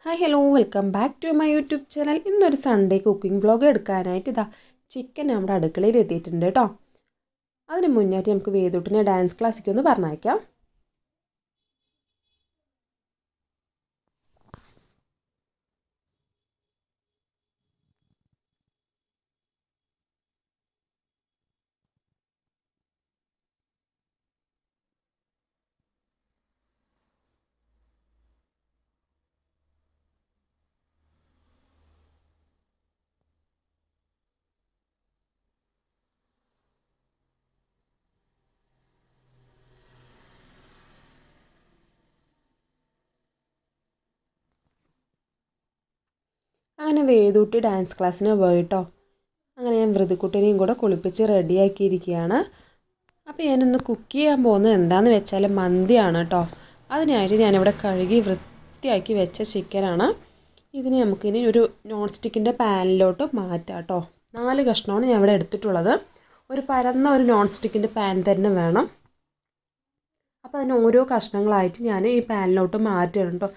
Hi hello welcome back to my YouTube channel. ഇന്നൊരു Sunday cooking vlog എടുക്കാനായിട്ട് chicken നമ്മുടെ അടുക്കളയിൽ എത്തിയിട്ടുണ്ട് കേട്ടോ. അതിന് മുന്നായിട്ട് നമുക്ക് വേദൂട്ടിനെ ഡാൻസ് ക്ലാസ്സിലേക്ക് ഒന്ന് പറഞ്ഞയക്കാം. അങ്ങനെ വേദൂട്ടി ഡാൻസ് ക്ലാസ്സിന് പോയിട്ടോ. അങ്ങനെ ഞാൻ വൃതിക്കുട്ടിനെയും കൂടെ കുളിപ്പിച്ച് റെഡിയാക്കിയിരിക്കുകയാണ്. അപ്പോൾ ഞാനൊന്ന് കുക്ക് ചെയ്യാൻ പോകുന്നത് എന്താണെന്ന് വെച്ചാൽ മന്തിയാണ് കേട്ടോ. അതിനായിട്ട് ഞാനിവിടെ കഴുകി വൃത്തിയാക്കി വെച്ച ചിക്കനാണ്. ഇതിനെ നമുക്കിനി ഒരു നോൺ സ്റ്റിക്കിൻ്റെ പാനിലോട്ട് മാറ്റാം കേട്ടോ. 4 കഷ്ണമാണ് ഞാൻ ഇവിടെ എടുത്തിട്ടുള്ളത്. ഒരു പരന്ന ഒരു നോൺ സ്റ്റിക്കിൻ്റെ പാൻ തന്നെ വേണം. അപ്പോൾ അതിന് ഓരോ കഷ്ണങ്ങളായിട്ട് ഞാൻ ഈ പാനിലോട്ട് മാറ്റണം കേട്ടോ.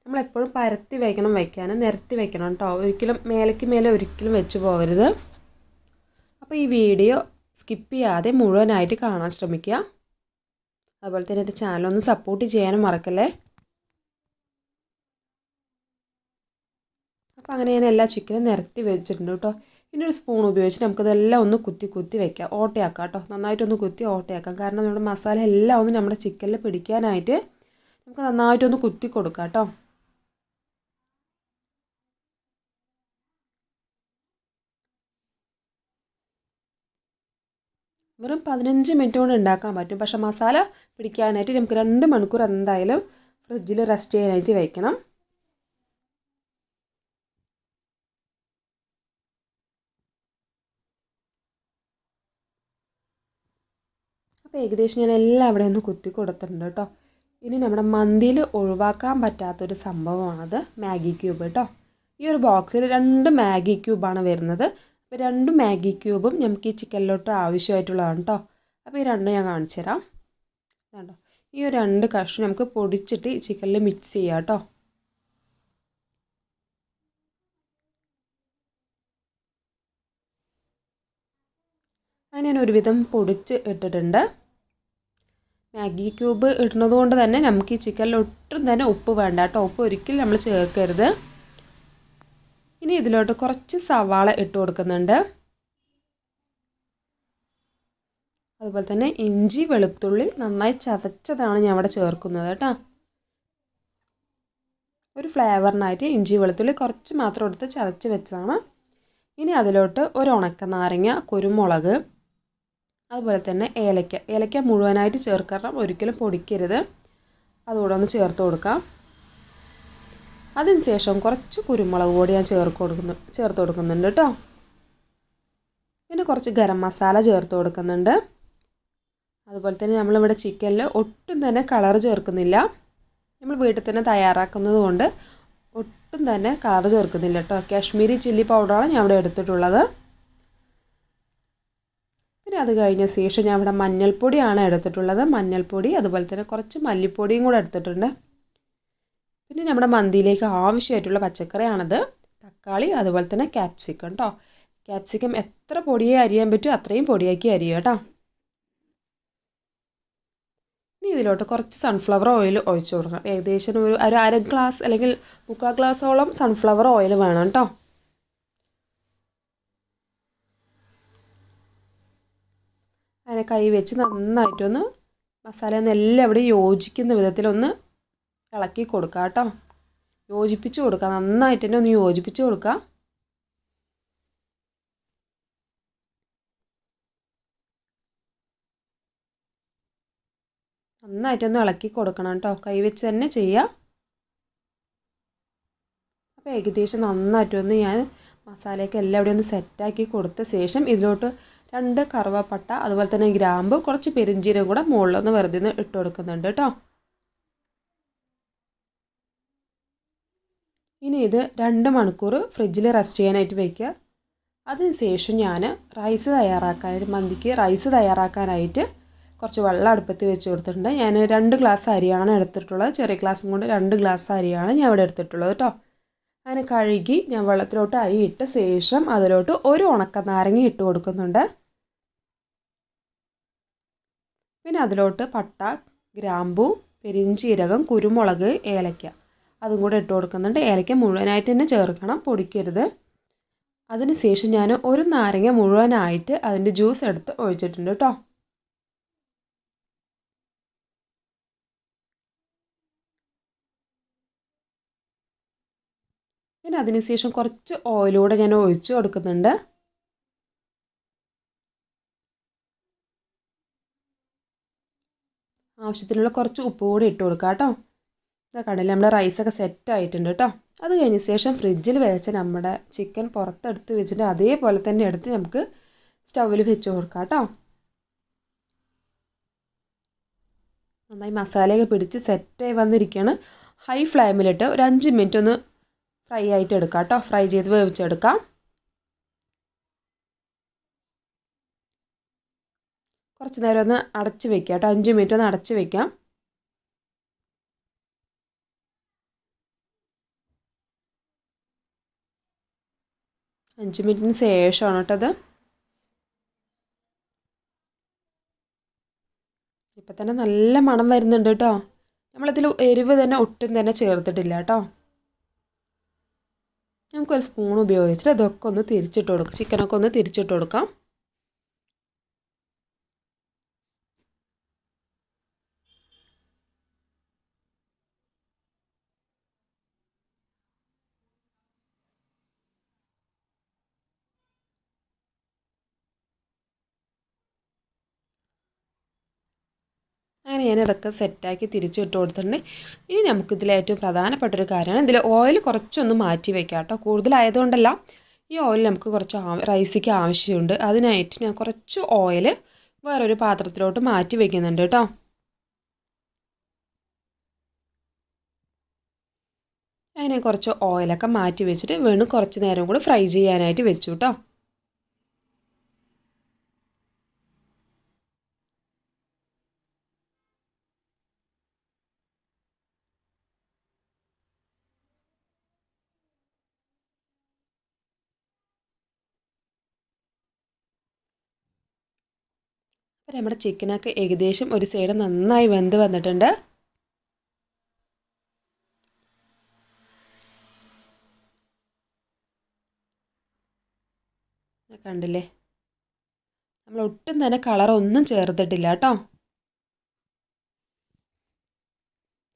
നമ്മളെപ്പോഴും പരത്തി വയ്ക്കണം, നിരത്തി വയ്ക്കണം കേട്ടോ. ഒരിക്കലും മേലേക്ക് മേലെ ഒരിക്കലും വെച്ച് പോകരുത്. അപ്പോൾ ഈ വീഡിയോ സ്കിപ്പ് ചെയ്യാതെ മുഴുവനായിട്ട് കാണാൻ ശ്രമിക്കുക. അതുപോലെ തന്നെ എൻ്റെ ചാനലൊന്ന് സപ്പോർട്ട് ചെയ്യാനും മറക്കല്ലേ. അപ്പോൾ അങ്ങനെ ഞാൻ എല്ലാ ചിക്കനും നിരത്തി വെച്ചിട്ടുണ്ട് കേട്ടോ. ഇനി ഒരു സ്പൂൺ ഉപയോഗിച്ച് നമുക്കിതെല്ലാം ഒന്ന് കുത്തി വെക്കാം, ഓട്ടയാക്കാം കേട്ടോ. നന്നായിട്ടൊന്ന് കുത്തി ഓട്ടയാക്കാം. കാരണം നമ്മുടെ മസാല എല്ലാം ഒന്ന് നമ്മുടെ ചിക്കനിൽ പിടിക്കാനായിട്ട് നമുക്ക് നന്നായിട്ടൊന്ന് കുത്തി കൊടുക്കാം കേട്ടോ. വെറും 15 മിനിറ്റ് കൊണ്ട് ഉണ്ടാക്കാൻ പറ്റും. പക്ഷേ മസാല പിടിക്കാനായിട്ട് നമുക്ക് 2 മണിക്കൂർ എന്തായാലും ഫ്രിഡ്ജിൽ റെസ്റ്റ് ചെയ്യാനായിട്ട് വയ്ക്കണം. അപ്പോൾ ഏകദേശം ഞാൻ എല്ലാം അവിടെ ഒന്ന് കുത്തി കൊടുത്തിട്ടുണ്ട് കേട്ടോ. ഇനി നമ്മുടെ മന്തിയിൽ ഒഴിവാക്കാൻ പറ്റാത്തൊരു സംഭവമാണത് മാഗി ക്യൂബ് കേട്ടോ. ഈ ഒരു ബോക്സിൽ 2 മാഗി ക്യൂബാണ് വരുന്നത്. അപ്പോൾ 2 മാഗി ക്യൂബും നമുക്ക് ഈ ചിക്കനിലോട്ട് ആവശ്യമായിട്ടുള്ളതാണ് കേട്ടോ. അപ്പോൾ ഈ 2 ഞാൻ കാണിച്ചു തരാം. കേട്ടോ, ഈ ഒരു 2 കഷ്ണം നമുക്ക് പൊടിച്ചിട്ട് ഈ ചിക്കനിൽ മിക്സ് ചെയ്യാം കേട്ടോ. അങ്ങനെ ഞാൻ ഒരുവിധം പൊടിച്ച് ഇട്ടിട്ടുണ്ട്. മാഗി ക്യൂബ് ഇടുന്നത് കൊണ്ട് തന്നെ നമുക്ക് ഈ ചിക്കനിൽ ഒട്ടും തന്നെ ഉപ്പ് വേണ്ട കേട്ടോ. ഉപ്പ് ഒരിക്കലും നമ്മൾ ചേർക്കരുത്. ഇനി ഇതിലോട്ട് കുറച്ച് സവാള ഇട്ട് കൊടുക്കുന്നുണ്ട്. അതുപോലെ തന്നെ ഇഞ്ചി വെളുത്തുള്ളി നന്നായി ചതച്ചതാണ് ഞാൻ ഇവിടെ ചേർക്കുന്നത് കേട്ടോ. ഒരു ഫ്ലേവറിനായിട്ട് ഇഞ്ചി വെളുത്തുള്ളി കുറച്ച് മാത്രം എടുത്ത് ചതച്ച് വെച്ചതാണ്. ഇനി അതിലോട്ട് ഒരു ഉണക്ക നാരങ്ങ, കുരുമുളക്, അതുപോലെ തന്നെ ഏലക്ക മുഴുവനായിട്ട് ചേർക്കണം, ഒരിക്കലും പൊടിക്കരുത്. അതുകൂടെ ഒന്ന് ചേർത്ത് കൊടുക്കാം. അതിന് ശേഷം കുറച്ച് കുരുമുളക് പൊടി ഞാൻ ചേർത്ത് കൊടുക്കുന്നുണ്ട് കേട്ടോ. പിന്നെ കുറച്ച് ഗരം മസാല ചേർത്ത് കൊടുക്കുന്നുണ്ട്. അതുപോലെ തന്നെ നമ്മളിവിടെ ചിക്കനിൽ ഒട്ടും തന്നെ കളർ ചേർക്കുന്നില്ല. നമ്മൾ വീട്ടിൽ തന്നെ തയ്യാറാക്കുന്നത് കൊണ്ട് ഒട്ടും തന്നെ കളർ ചേർക്കുന്നില്ല കേട്ടോ. കാശ്മീരി ചില്ലി പൗഡറാണ് ഞാൻ ഇവിടെ എടുത്തിട്ടുള്ളത്. പിന്നെ അത് കഴിഞ്ഞ ശേഷം ഞാൻ ഇവിടെ മഞ്ഞൾപ്പൊടിയാണ് എടുത്തിട്ടുള്ളത്. മഞ്ഞൾപ്പൊടി അതുപോലെ തന്നെ കുറച്ച് മല്ലിപ്പൊടിയും കൂടെ എടുത്തിട്ടുണ്ട്. പിന്നെ നമ്മുടെ മന്തിയിലേക്ക് ആവശ്യമായിട്ടുള്ള പച്ചക്കറിയാണത്. തക്കാളി അതുപോലെ തന്നെ ക്യാപ്സിക്കം കേട്ടോ. ക്യാപ്സിക്കം എത്ര പൊടിയെ അരിയാൻ പറ്റുമോ അത്രയും പൊടിയാക്കി അരിയുക കേട്ടോ. ഇനി ഇതിലോട്ട് കുറച്ച് സൺഫ്ലവർ ഓയിൽ ഒഴിച്ച് കൊടുക്കണം. ഏകദേശം ഒരു അര ഗ്ലാസ് അല്ലെങ്കിൽ 3/4 ഗ്ലാസോളം സൺഫ്ലവർ ഓയിൽ വേണം കേട്ടോ. അതിനെ കൈ വെച്ച് നന്നായിട്ടൊന്ന് മസാല എല്ലാം ഇവിടെ യോജിക്കുന്ന വിധത്തിലൊന്ന് ഇളക്കി കൊടുക്കുക കേട്ടോ. യോജിപ്പിച്ച് കൊടുക്കുക, നന്നായിട്ട് തന്നെ ഒന്ന് യോജിപ്പിച്ച് കൊടുക്കുക. നന്നായിട്ടൊന്ന് ഇളക്കി കൊടുക്കണം കേട്ടോ. കൈ വെച്ച് തന്നെ ചെയ്യുക. അപ്പോൾ ഏകദേശം നന്നായിട്ടൊന്ന് ഞാൻ മസാലയൊക്കെ എല്ലാം ഇവിടെ ഒന്ന് സെറ്റാക്കി കൊടുത്ത ശേഷം ഇതിലോട്ട് 2 കറുവപ്പട്ട അതുപോലെ തന്നെ ഗ്രാമ്പ്, കുറച്ച് പെരിഞ്ചീരകം കൂടെ മുകളിലൊന്ന് വെറുതെ ഒന്ന് ഇട്ട് കൊടുക്കുന്നുണ്ട് കേട്ടോ. ഇനി ഇത് 2 മണിക്കൂർ ഫ്രിഡ്ജിൽ റെസ്റ്റ് ചെയ്യാനായിട്ട് വയ്ക്കുക. അതിന് ശേഷം ഞാൻ മന്തിക്ക് റൈസ് തയ്യാറാക്കാനായിട്ട് കുറച്ച് വെള്ളം അടുപ്പത്ത് വെച്ച് കൊടുത്തിട്ടുണ്ട്. ഞാൻ 2 ഗ്ലാസ് അരിയാണ് എടുത്തിട്ടുള്ളത്. ചെറിയ ഗ്ലാസും കൊണ്ട് 2 ഗ്ലാസ് അരിയാണ് ഞാൻ ഇവിടെ എടുത്തിട്ടുള്ളത് കേട്ടോ. അങ്ങനെ കഴുകി ഞാൻ വെള്ളത്തിലോട്ട് അരി ഇട്ട ശേഷം അതിലോട്ട് ഒരു ഉണക്കനാരങ്ങ ഇട്ട് കൊടുക്കുന്നുണ്ട്. പിന്നെ അതിലോട്ട് പട്ട, ഗ്രാമ്പൂ, പെരിഞ്ചീരകം, കുരുമുളക്, ഏലക്ക അതും കൂടെ ഇട്ട് കൊടുക്കുന്നുണ്ട്. ഏലക്ക മുഴുവനായിട്ട് തന്നെ ചേർക്കണം, പൊടിക്കരുത്. അതിനുശേഷം ഞാൻ ഒരു നാരങ്ങ മുഴുവനായിട്ട് അതിൻ്റെ ജ്യൂസ് എടുത്ത് ഒഴിച്ചിട്ടുണ്ട് കേട്ടോ. പിന്നെ അതിനുശേഷം കുറച്ച് ഓയിലൂടെ ഞാൻ ഒഴിച്ച് കൊടുക്കുന്നുണ്ട്. ആവശ്യത്തിനുള്ള കുറച്ച് ഉപ്പ് കൂടി ഇട്ട് കൊടുക്കാം കേട്ടോ. ഇതാ കണ്ടില്ലേ, നമ്മുടെ റൈസൊക്കെ സെറ്റ് ആയിട്ടുണ്ട് കേട്ടോ. അത് കഴിഞ്ഞ ശേഷം ഫ്രിഡ്ജിൽ വെച്ച നമ്മുടെ ചിക്കൻ പുറത്തെടുത്ത് വെച്ചിട്ട് അതേപോലെ തന്നെ എടുത്ത് നമുക്ക് സ്റ്റൗവിൽ വെച്ച് കൊടുക്കാം കേട്ടോ. നന്നായി മസാലയൊക്കെ പിടിച്ച് സെറ്റായി വന്നിരിക്കുകയാണ്. ഹൈ ഫ്ലെയിമിലിട്ട് ഒരു 5 മിനിറ്റ് ഒന്ന് ഫ്രൈ ആയിട്ട് എടുക്കാം കേട്ടോ. ഫ്രൈ ചെയ്ത് വേവിച്ചെടുക്കാം. കുറച്ച് നേരം ഒന്ന് അടച്ച് വെക്കാം കേട്ടോ. 5 മിനിറ്റ് ഒന്ന് അടച്ച് വെക്കാം. അഞ്ച് മിനിറ്റിന് ശേഷമാണ് കേട്ടോ അത്. ഇപ്പം തന്നെ നല്ല മണം വരുന്നുണ്ട് കേട്ടോ. നമ്മളിതിൽ എരിവ് തന്നെ ഒട്ടും തന്നെ ചേർത്തിട്ടില്ല കേട്ടോ. നമുക്കൊരു സ്പൂൺ ഉപയോഗിച്ചിട്ട് അതൊക്കെ ഒന്ന് തിരിച്ചിട്ട് കൊടുക്കാം. ചിക്കനൊക്കെ ഒന്ന് തിരിച്ചിട്ട് കൊടുക്കാം. അങ്ങനെ ഞാനതൊക്കെ സെറ്റാക്കി തിരിച്ചിട്ട് കൊടുത്തിട്ടുണ്ട്. ഇനി നമുക്കിതിൽ ഏറ്റവും പ്രധാനപ്പെട്ടൊരു കാര്യമാണ്, ഇതിൽ ഓയിൽ കുറച്ചൊന്ന് മാറ്റി വയ്ക്കാം കേട്ടോ. കൂടുതലായതുകൊണ്ടല്ല, ഈ ഓയിൽ നമുക്ക് കുറച്ച് റൈസിക്ക് ആവശ്യമുണ്ട്. അതിനായിട്ട് ഞാൻ കുറച്ച് ഓയിൽ വേറൊരു പാത്രത്തിലോട്ട് മാറ്റി വയ്ക്കുന്നുണ്ട് കേട്ടോ. അതിനെ കുറച്ച് ഓയിലൊക്കെ മാറ്റി വെച്ചിട്ട് വീണ്ടും കുറച്ച് നേരം കൂടി ഫ്രൈ ചെയ്യാനായിട്ട് വെച്ചു കേട്ടോ. അപ്പോൾ നമ്മുടെ ചിക്കനൊക്കെ ഏകദേശം ഒരു സൈഡ് നന്നായി വെന്ത് വന്നിട്ടുണ്ട്. കണ്ടില്ലേ, നമ്മൾ ഒട്ടും തന്നെ കളറൊന്നും ചേർത്തിട്ടില്ല കേട്ടോ.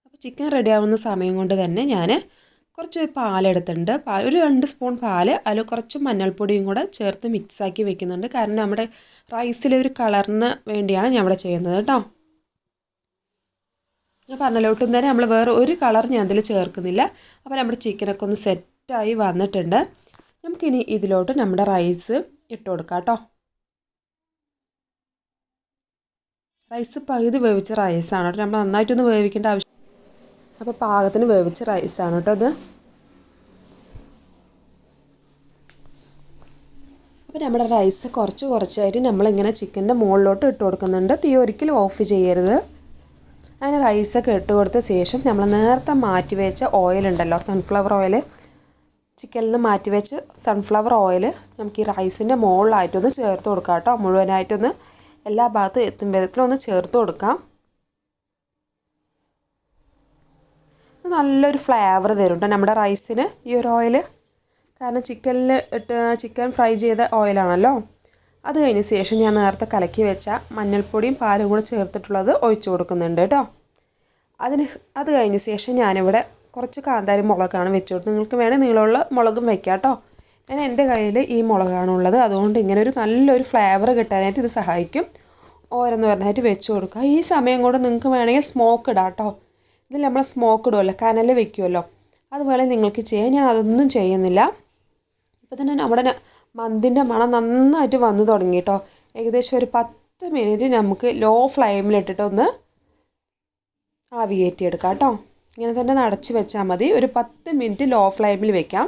അപ്പോൾ ചിക്കൻ റെഡി ആവുന്ന സമയം കൊണ്ട് തന്നെ ഞാൻ കുറച്ച് പാലെടുത്തിട്ടുണ്ട്. ഒരു 2 സ്പൂൺ പാൽ, അതിൽ കുറച്ച് മഞ്ഞൾപ്പൊടിയും കൂടെ ചേർത്ത് മിക്സാക്കി വെക്കുന്നുണ്ട്. കാരണം നമ്മുടെ റൈസിലെ ഒരു കളറിന് വേണ്ടിയാണ് ഞാൻ ഇവിടെ ചെയ്യുന്നത് കേട്ടോ. ഞാൻ പറഞ്ഞല്ലോ, ഒട്ടും തന്നെ നമ്മൾ വേറെ ഒരു കളർ ഞാൻ അതിൽ ചേർക്കുന്നില്ല. അപ്പോൾ നമ്മുടെ ചിക്കനൊക്കെ ഒന്ന് സെറ്റായി വന്നിട്ടുണ്ട്. നമുക്കിനി ഇതിലോട്ട് നമ്മുടെ റൈസ് ഇട്ട് കൊടുക്കാം കേട്ടോ. റൈസ് പകുതി വേവിച്ച റൈസാണ് കേട്ടോ. നമ്മൾ നന്നായിട്ടൊന്ന് വേവിക്കേണ്ട ആവശ്യം. അപ്പോൾ പാകത്തിന് വേവിച്ച റൈസാണ് കേട്ടോ അത്. അപ്പോൾ നമ്മുടെ റൈസ് കുറച്ചായിട്ട് നമ്മളിങ്ങനെ ചിക്കൻ്റെ മുകളിലോട്ട് ഇട്ട് കൊടുക്കുന്നുണ്ട്. തീ ഒരിക്കലും ഓഫ് ചെയ്യരുത്. അങ്ങനെ റൈസൊക്കെ ഇട്ട് കൊടുത്ത ശേഷം നമ്മൾ നേരത്തെ മാറ്റി വെച്ച ഓയിലുണ്ടല്ലോ, സൺഫ്ലവർ ഓയിൽ, ചിക്കനിൽ നിന്ന് മാറ്റി വെച്ച് സൺഫ്ലവർ ഓയിൽ നമുക്ക് ഈ റൈസിൻ്റെ മുകളിലായിട്ടൊന്ന് ചേർത്ത് കൊടുക്കാം കേട്ടോ. മുഴുവനായിട്ടൊന്ന് എല്ലാ ഭാഗത്തും എത്തും വിധത്തിലൊന്ന് ചേർത്ത് കൊടുക്കാം. നല്ലൊരു ഫ്ലേവർ തരും കേട്ടോ നമ്മുടെ റൈസിന് ഈ ഒരു ഓയിൽ. കാരണം ചിക്കനിൽ ചിക്കൻ ഫ്രൈ ചെയ്ത ഓയിലാണല്ലോ. അത് കഴിഞ്ഞ ശേഷം ഞാൻ നേരത്തെ കലക്കി വെച്ച മഞ്ഞൾപ്പൊടിയും പാലും കൂടെ ചേർത്തിട്ടുള്ളത് ഒഴിച്ചു കൊടുക്കുന്നുണ്ട് കേട്ടോ. അത് കഴിഞ്ഞ ശേഷം ഞാനിവിടെ കുറച്ച് കാന്താരി മുളകാണ് വെച്ച് കൊടുത്തത്. നിങ്ങൾക്ക് വേണേൽ നീളമുള്ള മുളകും വെക്കാം കേട്ടോ. ഞാൻ എൻ്റെ കയ്യിൽ ഈ മുളകാണുള്ളത്, അതുകൊണ്ട് ഇങ്ങനെ ഒരു നല്ലൊരു ഫ്ലേവർ കിട്ടാനായിട്ട് ഇത് സഹായിക്കും. ഓരോന്ന് പറഞ്ഞായിട്ട് വെച്ച് കൊടുക്കുക. ഈ സമയം കൊണ്ട് നിങ്ങൾക്ക് വേണമെങ്കിൽ സ്മോക്ക് ഇടാം കേട്ടോ. ഇതിൽ നമ്മൾ സ്മോക്ക് ഇടുമല്ലോ, കനൽ വെക്കുമല്ലോ, അത് വേണമെങ്കിൽ നിങ്ങൾക്ക് ചെയ്യാം. ഞാൻ അതൊന്നും ചെയ്യുന്നില്ല. ഇപ്പോൾ തന്നെ നമ്മുടെ മന്തിൻ്റെ മണം നന്നായിട്ട് വന്നു തുടങ്ങി കേട്ടോ. ഏകദേശം ഒരു 10 മിനിറ്റ് നമുക്ക് ലോ ഫ്ലെയിമിലിട്ടിട്ട് ഒന്ന് ആവി കയറ്റിയെടുക്കാം കേട്ടോ. ഇങ്ങനെ തന്നെ അടച്ച് വെച്ചാൽ മതി. ഒരു 10 മിനിറ്റ് ലോ ഫ്ലെയിമിൽ വെക്കാം.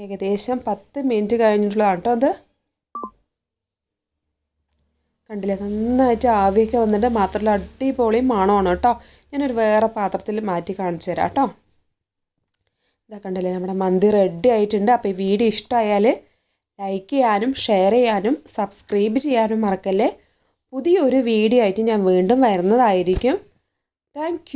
ഏകദേശം 10 മിനിറ്റ് കഴിഞ്ഞിട്ടുള്ളതാണ് കേട്ടോ അത്. കണ്ടില്ലേ, നന്നായിട്ട് ആവിയൊക്കെ വന്നിട്ട് മാത്രമല്ല അടിപൊളി മണമാണ് കേട്ടോ. ഞാനൊരു വേറെ പാത്രത്തിൽ മാറ്റി കാണിച്ചു തരാം കേട്ടോ. ഇതാ കണ്ടില്ലേ നമ്മുടെ മന്തി റെഡി ആയിട്ടുണ്ട്. അപ്പോൾ ഈ വീഡിയോ ഇഷ്ടമായാൽ ലൈക്ക് ചെയ്യാനും ഷെയർ ചെയ്യാനും സബ്സ്ക്രൈബ് ചെയ്യാനും മറക്കല്ലേ. പുതിയൊരു വീഡിയോ ആയിട്ട് ഞാൻ വീണ്ടും വരുന്നതായിരിക്കും. താങ്ക്